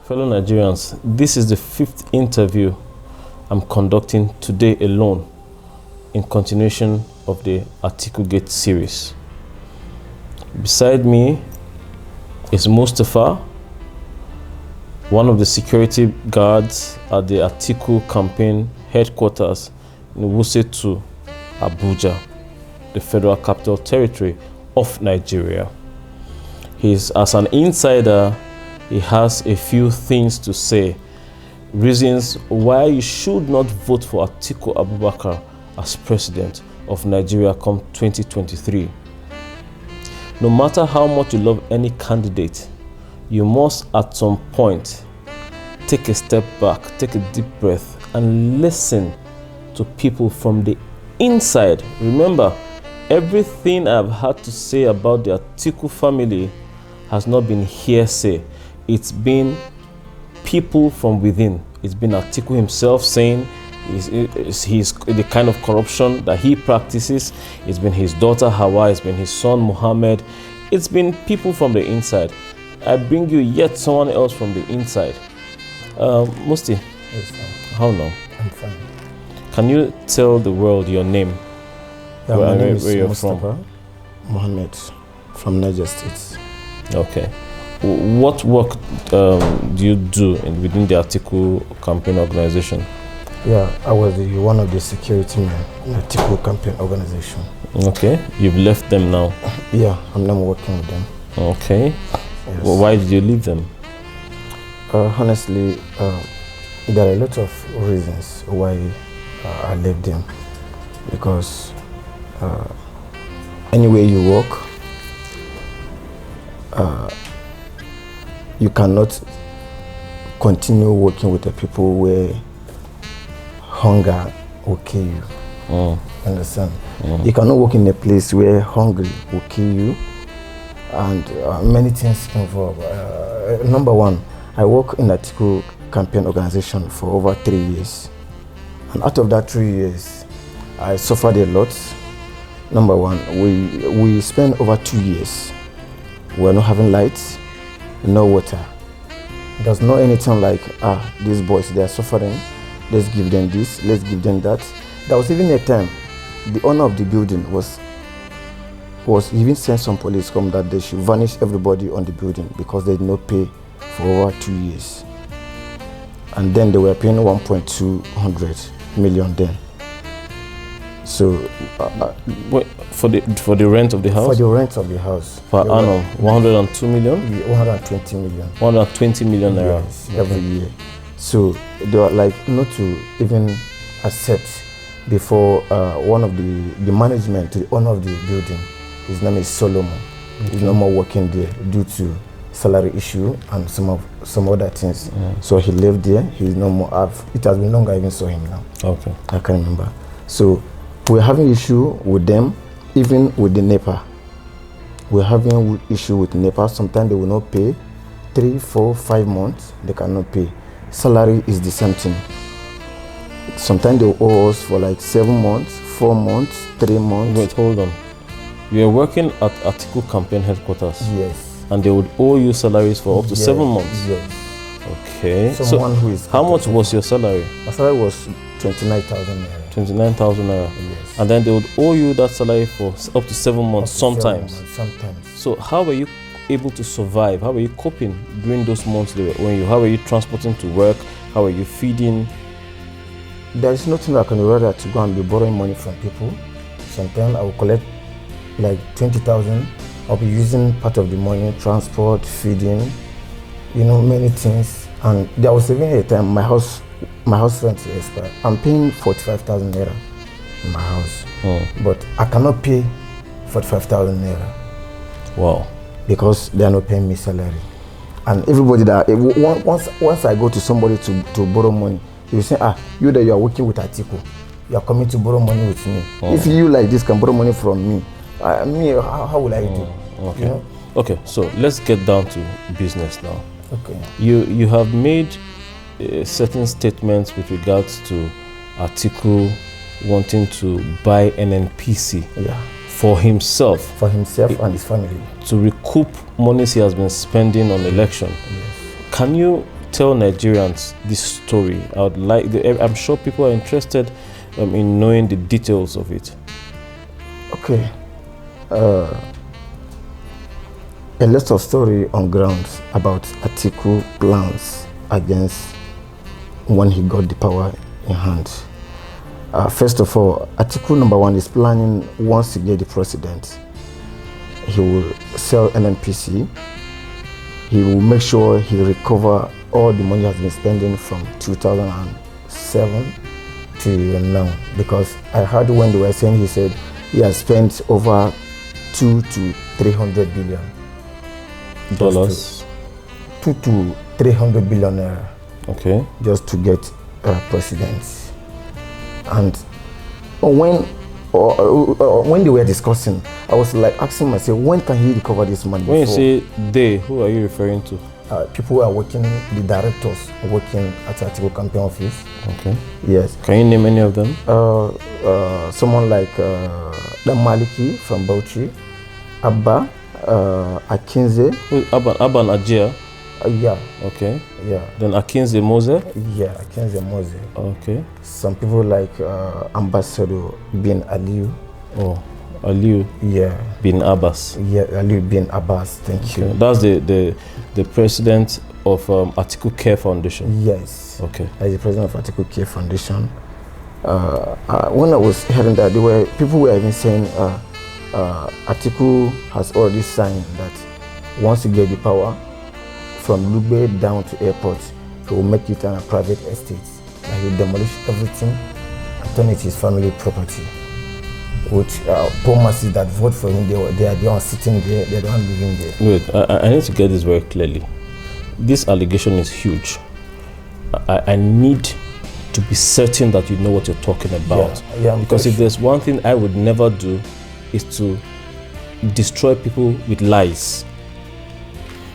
Fellow Nigerians, this is the 5th interview I'm conducting today alone in continuation of the Atiku Gate series. Beside me is Mustafa, one of the security guards at the Atiku campaign headquarters in Wuse 2, Abuja, the Federal Capital Territory of Nigeria. As an insider, he has a few things to say, reasons why you should not vote for Atiku Abubakar as president of Nigeria come 2023. No matter how much you love any candidate, you must at some point take a step back, take a deep breath, and listen to people from the inside. Remember, everything I've had to say about the Atiku family has not been hearsay. It's been people from within. It's been Atiku himself saying he's the kind of corruption that he practices. It's been his daughter Hawa. It's been his son Muhammad. It's been people from the inside. I bring you yet someone else from the inside. Musti, Yes, sir. how now? I'm fine. Can you tell the world your name? Yeah, Where my name is you're from? Mustapha Mohammed from Niger State. Okay. What work do you do within the Atiku campaign organization? Yeah, I was one of the security men in the Atiku campaign organization. Okay. You've left them now. Yeah, I'm now working with them. Okay. Yes. Well, why did you leave them? Honestly, there are a lot of reasons why I left them. Because anywhere you work, you cannot continue working with the people where hunger will kill you. Understand? You cannot work in a place where hungry will kill you, and many things involved. Number one, I work in the Atiku campaign organization for over 3 years, and out of that 3 years, I suffered a lot. Number one, we spent over 2 years. We're not having lights, no water. There's no anything like, these boys, they are suffering, let's give them this, let's give them that. There was even a time, the owner of the building was even sent some police come that they should vanish everybody on the building because they did not pay for over 2 years. And then they were paying 1.2 million then. So Wait, for the rent of the house? for the rent of the house. Per they annum, 102 million? 120 million. 120 million naira. Yes, every year. So they were like not to even accept before one of the management, the owner of the building, his name is Solomon. He's no more working there due to salary issue and some other things. So he left there. He's no more. It has been long I even saw him now. Okay. I can't remember. So we're having issue with them, even with the NEPA. We're having issue with NEPA. Sometimes they will not pay. 3, 4, 5 months, they cannot pay. Salary is the same thing. Sometimes they will owe us for like 7 months, 4 months, 3 months. Wait, hold on. You are working at Atiku campaign headquarters? Yes. And they would owe you salaries for up to 7 months? Yes. Okay. Someone who is how much was your salary? My salary was 29,000 naira. 29,000 naira. Yes. And then they would owe you that salary for up to 7 months sometimes. Sometimes. So how were you able to survive? How were you coping during those months they were owing you? How were you transporting to work? How were you feeding? There is nothing I can do rather to go and be borrowing money from people. Sometimes I will collect like 20,000. I'll be using part of the money, transport, feeding, many things. And there was even a time my house rent is expired. I'm paying 45,000 naira in my house, but I cannot pay 45,000 naira. Wow. Because they are not paying me salary. And everybody once I go to somebody to borrow money, he will say, you that you are working with Atiku, you are coming to borrow money with me. If you like this can borrow money from me, how will I do? Okay. Okay, so let's get down to business now. Okay. You have made certain statements with regards to Atiku wanting to buy NNPC for himself. And his family. To recoup monies he has been spending on election. Yes. Can you tell Nigerians this story? I would like. I'm sure people are interested in knowing the details of it. Okay. A lot of story on ground about Atiku plans against when he got the power in hand. First of all, Atiku, number one, is planning once he get the president, he will sell NNPC. He will make sure he recover all the money he has been spending from 2007 to now. Because I heard when they were saying, he said he has spent over 200 to 300 billion dollars. 200 to 300 billion naira. Okay. Just to get president. And when they were discussing, I was like asking myself, when can he recover this money? When you say they, who are you referring to? People who are working, the directors working at the Atiku campaign office. Okay. Yes. Can you name any of them? Someone like Dan Maliki from Bauchi, Abba, Akinze. Abba and Ajia? Yeah. Okay. Yeah. Then Akinze Mose? Yeah, Akinze Mose. Okay. Some people like Ambassador bin Aliu. Oh, Aliu. Yeah. Bin Abbas. Yeah, Aliu bin Abbas. Thank you. That's the president of Atiku Care Foundation. Yes. Okay. As the president of Atiku Care Foundation. When I was hearing that, people were even saying Atiku has already signed that once he gets the power, from Lugbe down to airport, he will make it a private estate. And he will demolish everything and turn it his family property. Which poor masses that vote for him, they are the ones sitting there, they're the ones living there. Wait, I need to get this very clearly. This allegation is huge. I need to be certain that you know what you're talking about. Yeah, because if there's one thing I would never do, is to destroy people with lies.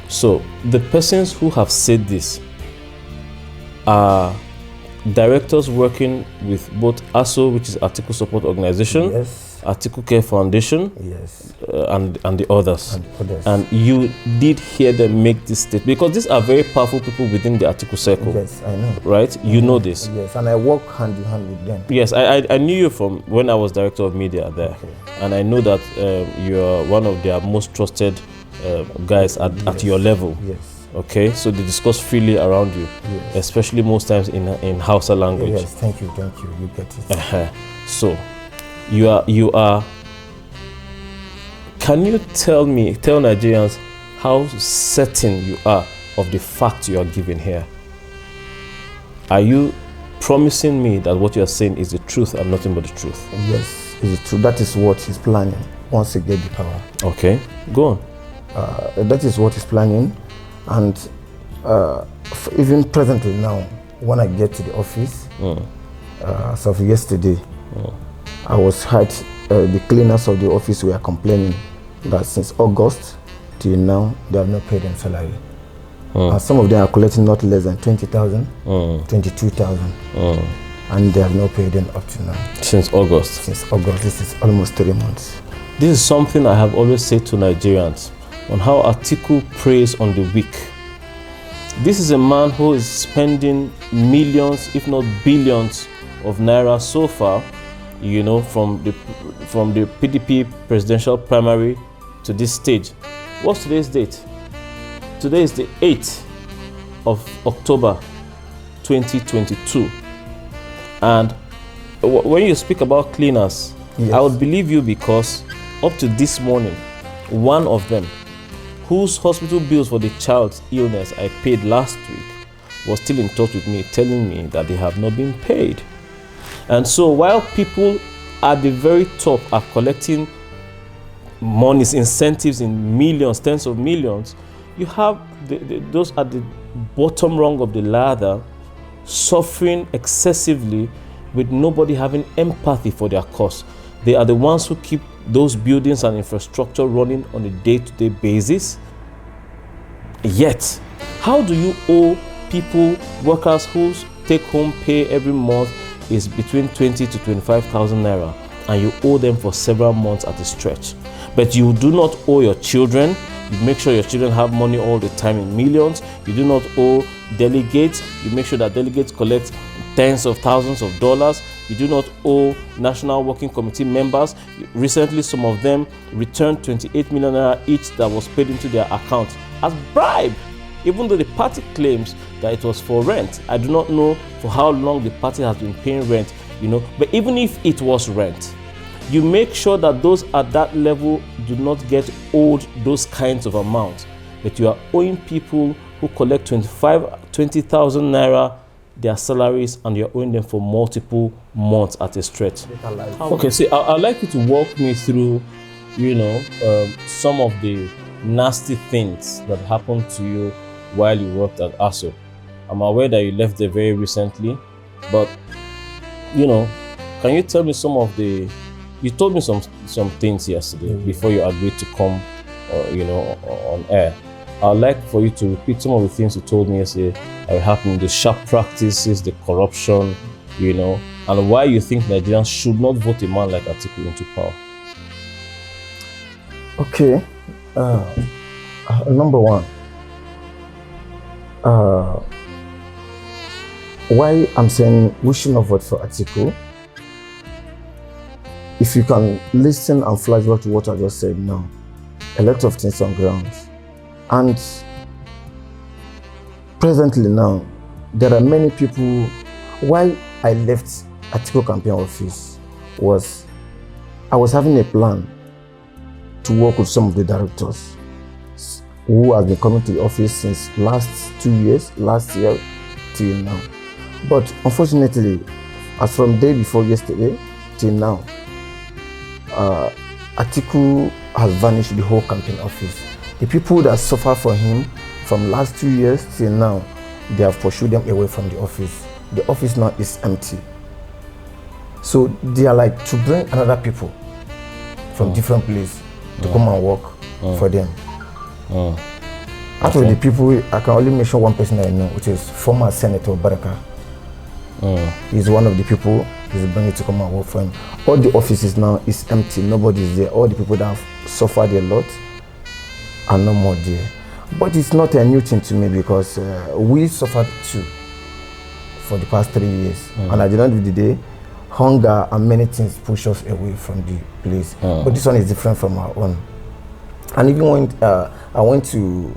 So the persons who have said this are directors working with both ASO, which is Atiku Support Organization, yes, Atiku Care Foundation, yes, and the others. And And you did hear them make this statement because these are very powerful people within the Atiku circle. Yes, I know. Right? You know this. Yes, and I work hand in hand with them. Yes, I knew you from when I was director of media there. Okay. And I know that you're one of their most trusted guys at your level. Yes. Okay, so they discuss freely around you, Yes. especially most times in Hausa language. Yes, thank you, you get it. So, you are. Can you tell Nigerians how certain you are of the fact you are giving here? Are you promising me that what you are saying is the truth and nothing but the truth? Yes, it's true. That is what he's planning once he gets the power. Okay, go on. That is what he's planning, and even presently now, when I get to the office, as of yesterday, I was heard the cleaners of the office were complaining that since August till now they have not paid them salary. And some of them are collecting not less than 20,000, 22,000, and they have not paid them up to now. Since August? Since August, this is almost 3 months. This is something I have always said to Nigerians on how Atiku preys on the weak. This is a man who is spending millions, if not billions, of naira so far, you know, from the PDP presidential primary to this stage. What's today's date? Today is the 8th of October 2022. And when you speak about cleaners, yes, I would believe you because up to this morning, one of them, whose hospital bills for the child's illness I paid last week, was still in touch with me, telling me that they have not been paid. And so while people at the very top are collecting monies, incentives in millions, tens of millions, you have those at the bottom rung of the ladder suffering excessively with nobody having empathy for their cause. They are the ones who keep those buildings and infrastructure running on a day-to-day basis. Yet, how do you owe people, workers whose take-home pay every month is between 20 to 25,000 naira, and you owe them for several months at a stretch? But you do not owe your children. You make sure your children have money all the time in millions. You do not owe delegates. You make sure that delegates collect tens of thousands of dollars. You do not owe National Working Committee members. Recently, some of them returned 28 million naira each that was paid into their account as bribe, even though the party claims that it was for rent. I do not know for how long the party has been paying rent, but even if it was rent, you make sure that those at that level do not get owed those kinds of amounts. But you are owing people who collect 20,000 naira their salaries, and you're owing them for multiple months at a stretch. Okay, so I'd like you to walk me through, some of the nasty things that happened to you while you worked at ASO. I'm aware that you left there very recently, but, can you tell me some of the... You told me some things yesterday before you agreed to come, on air. I'd like for you to repeat some of the things you told me yesterday that happened, the sharp practices, the corruption, and why you think Nigerians should not vote a man like Atiku into power. Okay. Number one, why I'm saying we should not vote for Atiku. If you can listen and flashback to what I just said now, a lot of things on ground. And presently now, there are many people. Why I left Atiku campaign office was I was having a plan to work with some of the directors who have been coming to the office since last year till now. But unfortunately, as from day before yesterday till now, Atiku has vanished the whole campaign office. The people that suffer for him from last 2 years till now, they have pursued them away from the office. The office now is empty. So they are like to bring another people from different places to come and work for them. Out of the people, I can only mention one person I know, which is former Senator Baraka. He's one of the people he's bringing to come and work for him. All the offices now is empty, nobody is there. All the people that have suffered a lot are no more there. But it's not a new thing to me because we suffered too for the past 3 years. And at the end of the day, hunger and many things push us away from the place. But this one is different from our own. And even when I went to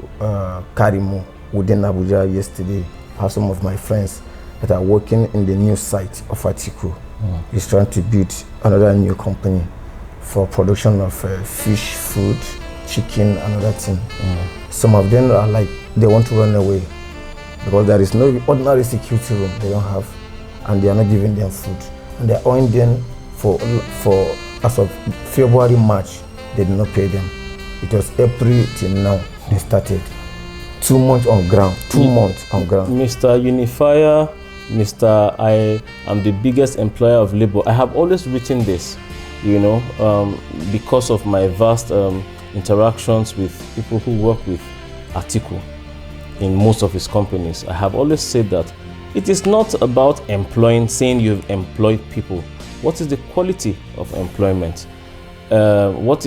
Karimo within Abuja yesterday, I have some of my friends that are working in the new site of Atiku. He's trying to build another new company for production of fish, food, chicken, another thing. Some of them are like, they want to run away because there is no ordinary security room they don't have, and they are not giving them food. And they're owing them for as of February, March, they did not pay them. It was April till now they started. 2 months on ground, 2 months on ground. Mr. Unifier, I am the biggest employer of labor. I have always written this, because of my vast interactions with people who work with Atiku in most of his companies. I have always said that it is not about saying you've employed people. What is the quality of employment? What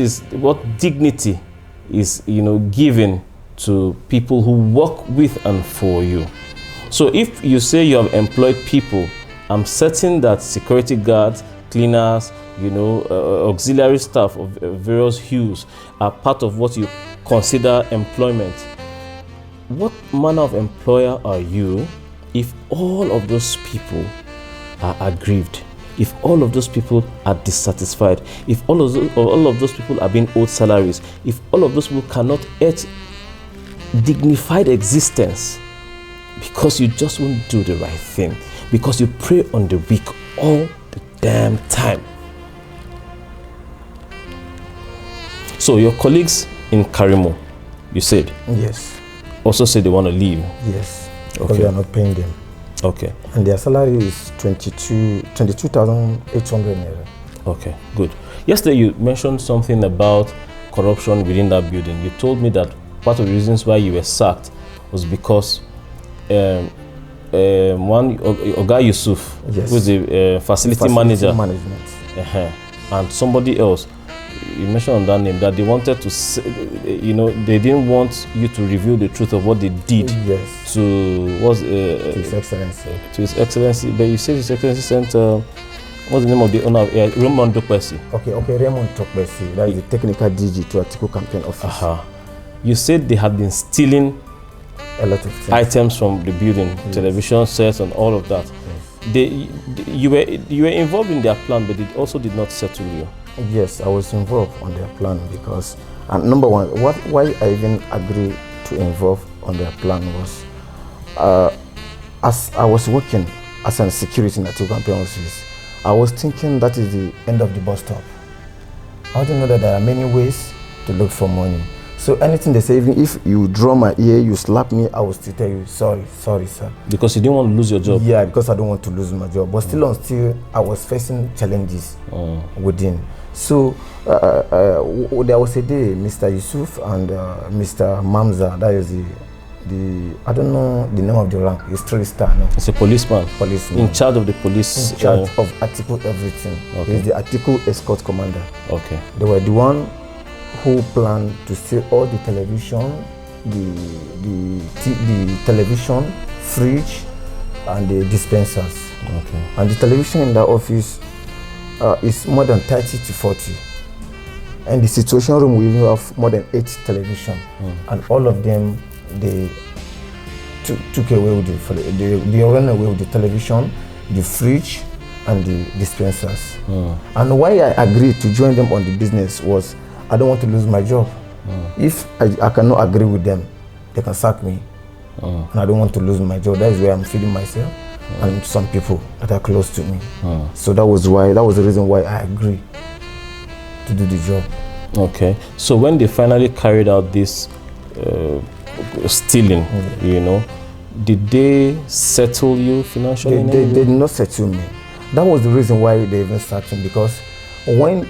dignity is given to people who work with and for you? So if you say you have employed people, I'm certain that security guards, cleaners, auxiliary staff of various hues are part of what you consider employment. What manner of employer are you if all of those people are aggrieved, if all of those people are dissatisfied, if all of those people are being owed salaries, if all of those people cannot earn dignified existence because you just won't do the right thing, because you prey on the weak all the damn time? So your colleagues in Karimo, you said? Yes. Also said they want to leave? Yes. Because we are not paying them. Okay. And their salary is 22,800 naira. Okay, good. Yesterday you mentioned something about corruption within that building. You told me that part of the reasons why you were sacked was because one Oga Yusuf, yes, who is the facility manager, management, and somebody else you mentioned on that name that they wanted to say, you know, they didn't want you to reveal the truth of what they did Yes. to To His Excellency. to His Excellency. But you said His Excellency sent what's the name of the owner of Raymond Dokpesi? Okay, Raymond Tokbesi, that is the technical DG to Atiku campaign office. You said they had been stealing A lot of things. items from the building, television sets and all of that. You were involved in their plan, but it also did not settle you. Yes, I was involved on their plan because, and number one, why I even agreed to involve on their plan was, as I was working as a security in the two campaign offices, I was thinking that is the end of the bus stop. I didn't know that there are many ways to look for money. So anything they say, even if you draw my ear, you slap me, I will still tell you, sorry, sir. Because you didn't want to lose your job? Yeah, because I don't want to lose my job. But still, I was facing challenges within. So there was a day, Mr. Yusuf and Mr. Mamza, that is the I don't know the name of the rank, he's 3-star now. It's a policeman. Policeman. In charge of the police. In charge of Atiku everything. Okay. He's the Atiku escort commander. Okay. They were the one who planned to steal all the television, the television, fridge, and the dispensers. Okay. And the television in that office is more than 30 to 40. And the situation room we even have more than 8 television. And all of them, they took away with they ran away with the television, the fridge, and the dispensers. And why I agreed to join them on the business was I don't want to lose my job. If I cannot agree with them, they can sack me. And I don't want to lose my job. That is where I'm feeding myself and some people that are close to me. So that was the reason why I agreed to do the job. Okay. So when they finally carried out this stealing, you know, did they settle you financially? They did not settle me. That was the reason why they even sacked me, because when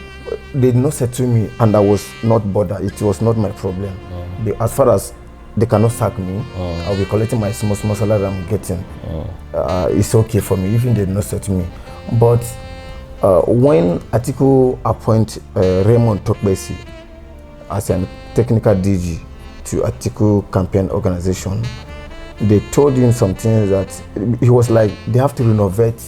they did not settle me and I was not bothered, it was not my problem. As far as they cannot sack me, I'll be collecting my small salary I'm getting. It's okay for me, even they did not settle me. But when Atiku appoint Raymond Tokbesi as a technical DG to Atiku campaign organization, they told him some things that he was like, they have to renovate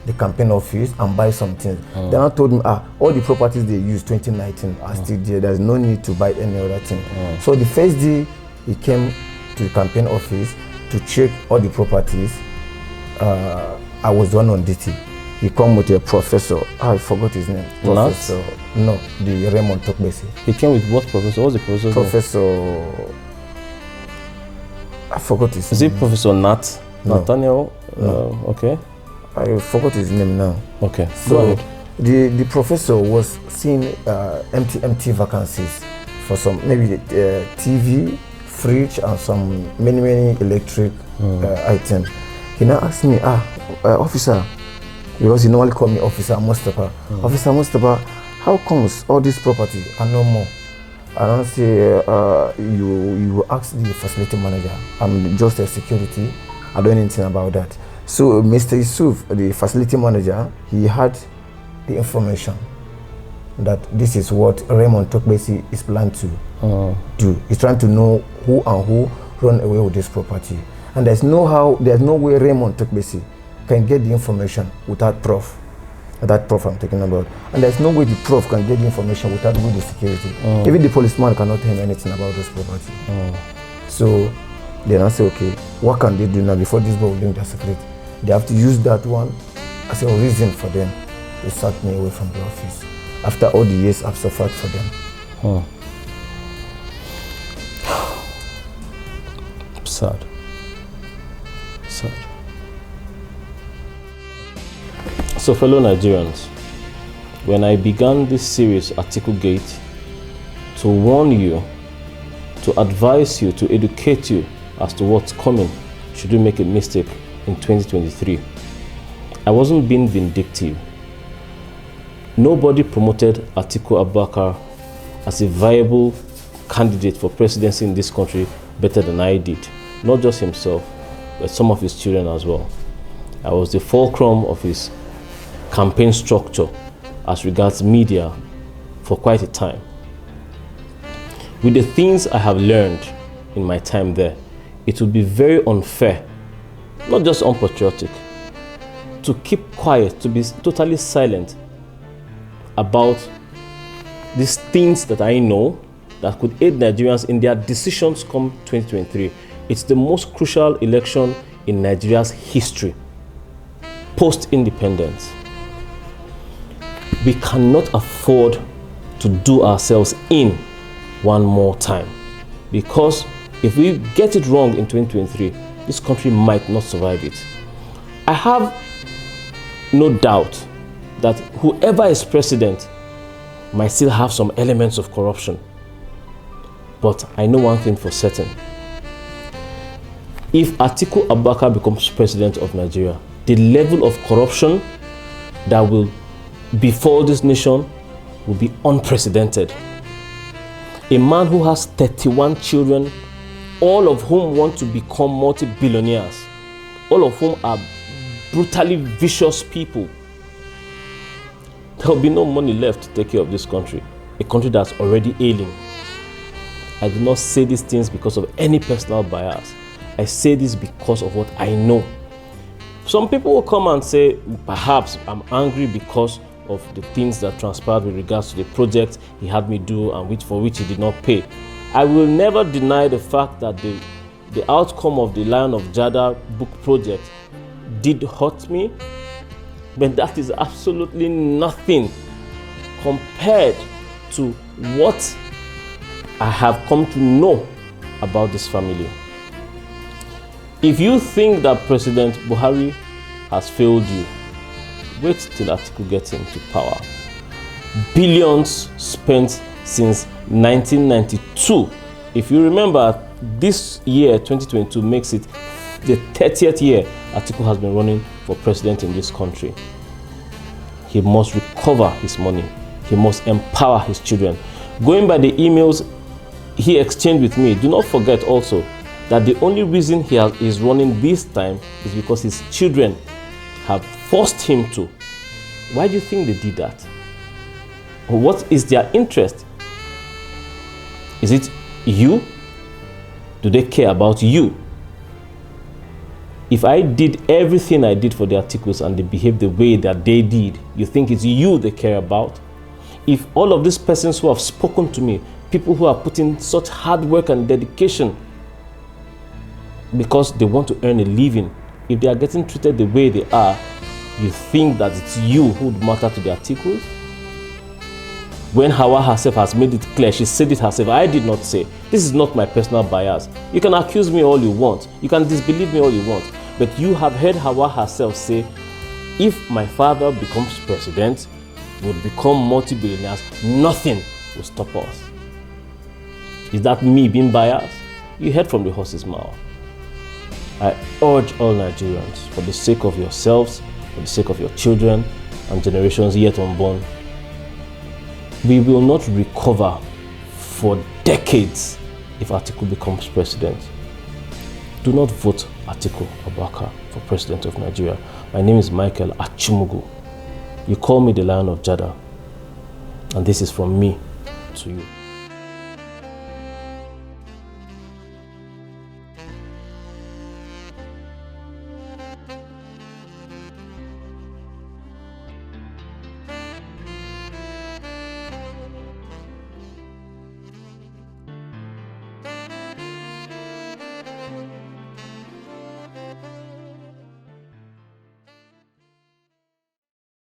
the campaign office and buy some things. Then I told him, all the properties they used 2019 are still there. There's no need to buy any other thing. So the first day he came to the campaign office to check all the properties, I was the one on duty. He come with a professor. I forgot his name. Professor. No, the Raymond Tokbesi. He came with what professor? What's the professor? Professor. I forgot his name. Is it Professor Nat? No. Nathaniel? No. Okay. I forgot his name now. Okay. So go ahead. the professor was seeing empty vacancies for some maybe TV, fridge, and some many electric items. He now asked me, officer, because he normally call me Officer Mustapha. Officer Mustapha, how comes all this property and no more? I don't say you ask the facility manager. I'm just a security. I don't know anything about that. So Mr. Yusuf, the facility manager, he had the information that this is what Raymond Tokbesi is planning to do. He's trying to know who and who run away with this property. And there's no way Raymond Tokbesi can get the information without proof. That proof I'm talking about. And there's no way the prof can get the information without good security. Even the policeman cannot tell him anything about this property. So then I say, okay, what can they do now before this boy will leave their secret? They have to use that one as a reason for them to sack me away from the office after all the years I've suffered for them. Sad. So fellow Nigerians, when I began this series, Atiku Gate, to warn you, to advise you, to educate you as to what's coming should you make a mistake in 2023, I wasn't being vindictive. Nobody promoted Atiku Abubakar as a viable candidate for presidency in this country better than I did. Not just himself, but some of his children as well. I was the fulcrum of his campaign structure as regards media, for quite a time. With the things I have learned in my time there, it would be very unfair, not just unpatriotic, to keep quiet, to be totally silent about these things that I know that could aid Nigerians in their decisions come 2023. It's the most crucial election in Nigeria's history, post-independence. We cannot afford to do ourselves in one more time, because if we get it wrong in 2023, this country might not survive it. I have no doubt that whoever is president might still have some elements of corruption. But I know one thing for certain. If Atiku Abubakar becomes president of Nigeria, the level of corruption that will befall this nation will be unprecedented. A man who has 31 children, all of whom want to become multi-billionaires, all of whom are brutally vicious people. There will be no money left to take care of this country, a country that's already ailing. I do not say these things because of any personal bias. I say this because of what I know. Some people will come and say, perhaps I'm angry because of the things that transpired with regards to the project he had me do and for which he did not pay. I will never deny the fact that the outcome of the Lion of Jada book project did hurt me, but that is absolutely nothing compared to what I have come to know about this family. If you think that President Buhari has failed you, wait till Atiku gets into power. Billions spent since 1992. If you remember, this year, 2022, makes it the 30th year Atiku has been running for president in this country. He must recover his money. He must empower his children. Going by the emails he exchanged with me, do not forget also that the only reason he is running this time is because his children have forced him to. Why do you think they did that? What is their interest? Is it you? Do they care about you? If I did everything I did for the Atikus and they behaved the way that they did, you think it's you they care about? If all of these persons who have spoken to me, people who are putting such hard work and dedication because they want to earn a living, if they are getting treated the way they are, you think that it's you who would matter to the Atikus? When Hawa herself has made it clear, she said it herself, I did not say. This is not my personal bias. You can accuse me all you want. You can disbelieve me all you want. But you have heard Hawa herself say, if my father becomes president, we'll become multi-billionaires, nothing will stop us. Is that me being biased? You heard from the horse's mouth. I urge all Nigerians, for the sake of yourselves, for the sake of your children and generations yet unborn, we will not recover for decades if Atiku becomes president. Do not vote Atiku Abubakar for president of Nigeria. My name is Michael Achumugu. You call me the Lion of Jada, and this is from me to you.